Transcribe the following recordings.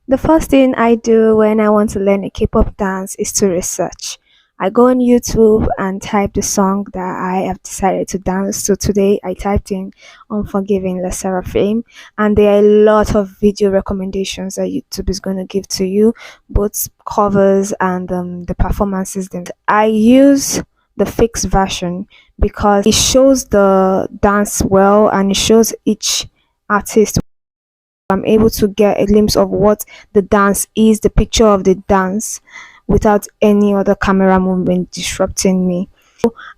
The first thing I do when I want to learn a K-pop dance is to research. I go on YouTube and type the song that I have decided to dance to. Today I typed in Unforgiven, Lesserafim, and there are a lot of video recommendations that YouTube is going to give to you, both covers and the performances. I use the fixed version because it shows the dance well and it shows each artist. I'm able to get a glimpse of what the dance is, the picture of the dance, without any other camera movement disrupting me.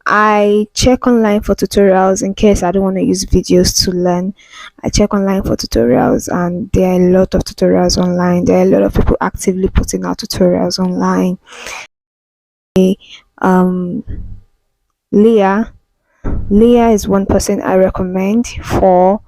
I check online for tutorials in case I don't want to use videos to learn. I check online for tutorials, and there are a lot of tutorials online. There are a lot of people actively putting out tutorials online. Um, Leah is one person I recommend for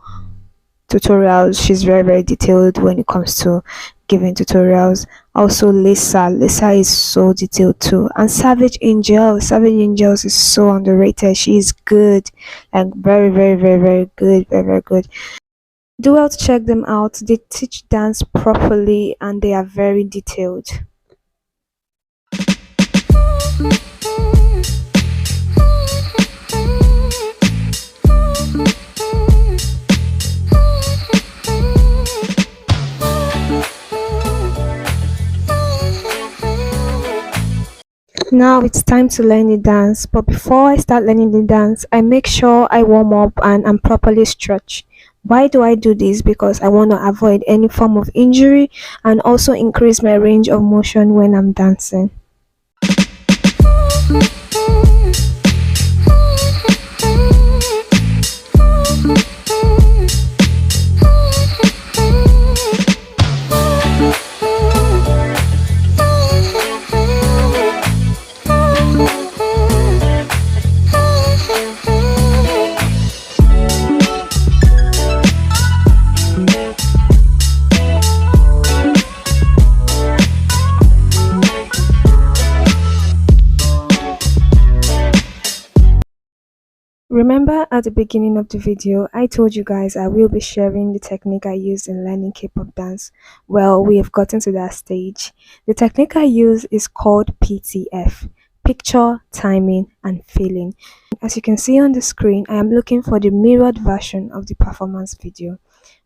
tutorials. She's very detailed when it comes to giving tutorials. Also Lisa is so detailed too. And Savage Angels is so underrated. She is good, like very good, very good. Do well to check them out. They teach dance properly and they are very detailed. Now it's time to learn the dance, but before I start learning the dance, I make sure I warm up and I'm properly stretched. Why do I do this? Because I want to avoid any form of injury and also increase my range of motion when I'm dancing. Remember at the beginning of the video, I told you guys I will be sharing the technique I used in learning K-pop dance. Well, we have gotten to that stage. The technique I use is called PTF, Picture, Timing and Feeling. As you can see on the screen, I am looking for the mirrored version of the performance video.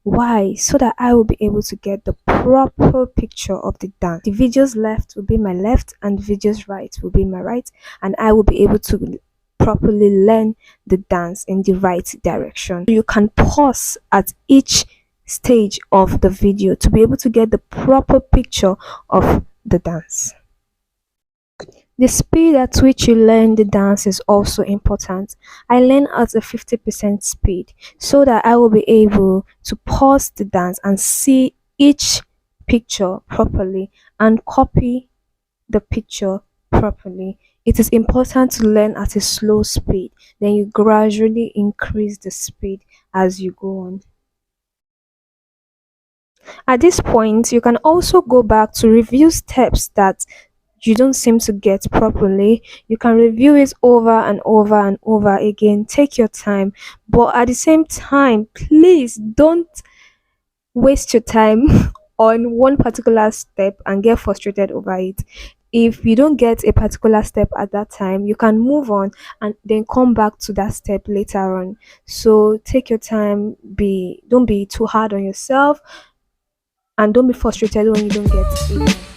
Why? So that I will be able to get the proper picture of the dance. The video's left will be my left and the video's right will be my right, and I will be able to properly learn the dance in the right direction. You can pause at each stage of the video to be able to get the proper picture of the dance. The speed at which you learn the dance is also important. I learn at a 50% speed so that I will be able to pause the dance and see each picture properly and copy the picture properly. It is important to learn at a slow speed, then you gradually increase the speed as you go on. At this point, you can also go back to review steps that you don't seem to get properly. You can review it over and over again. Take your time, but at the same time, please don't waste your time on one particular step and get frustrated over it. If you don't get a particular step at that time, you can move on and then come back to that step later on. So take your time, don't be too hard on yourself, and don't be frustrated when you don't get it.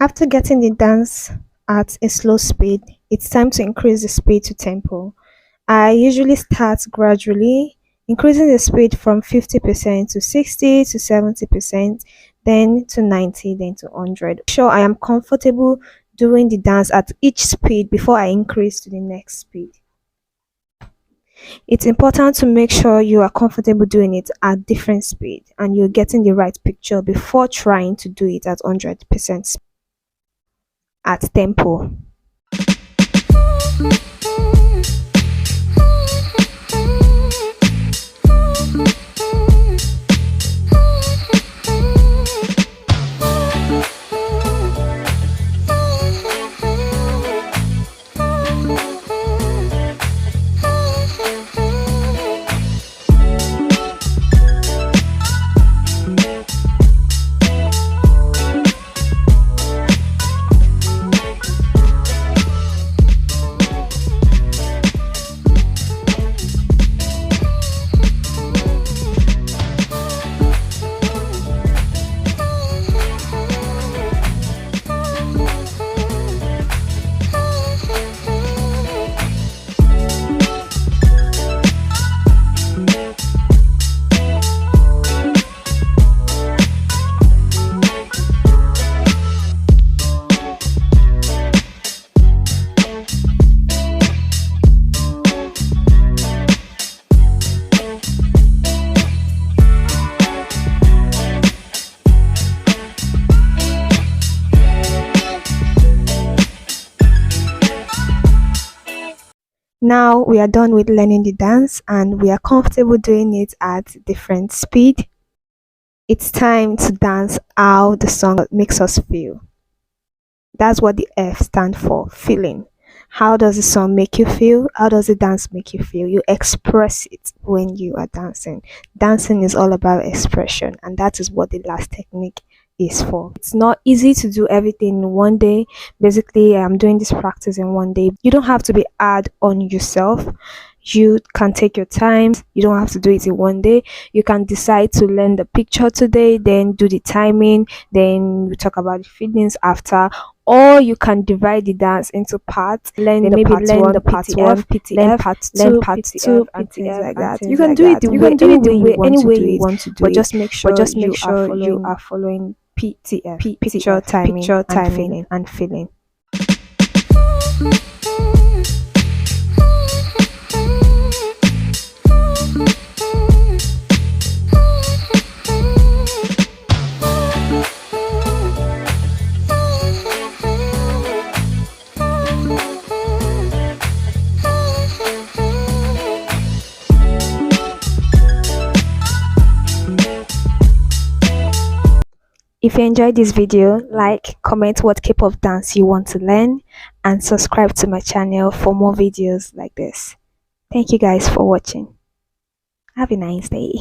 After getting the dance at a slow speed, it's time to increase the speed to tempo. I usually start gradually, increasing the speed from 50% to 60 to 70%, then to 90, then to 100. Sure, I am comfortable doing the dance at each speed before I increase to the next speed. It's important to make sure you are comfortable doing it at different speed and you're getting the right picture before trying to do it at 100% at tempo. Now we are done with learning the dance and we are comfortable doing it at different speed. It's time to dance how the song makes us feel. That's what the F stands for, feeling. How does the song make you feel? How does the dance make you feel? You express it when you are dancing. Dancing is all about expression, and that is what the last technique is for. It's not easy to do everything in one day. Basically, I'm doing this practice in one day. You don't have to be hard on yourself. You can take your time. You don't have to do it in one day. You can decide to learn the picture today, then do the timing, then we talk about the feelings after. Or you can divide the dance into parts, learn the part one, the part one, learn part two, and things like that. You can do it the way any way you want to do it, but just make sure you are following PTF, picture, timing, and feeling. If you enjoyed this video, like, comment what K-pop dance you want to learn, and subscribe to my channel for more videos like this. Thank you guys for watching. Have a nice day.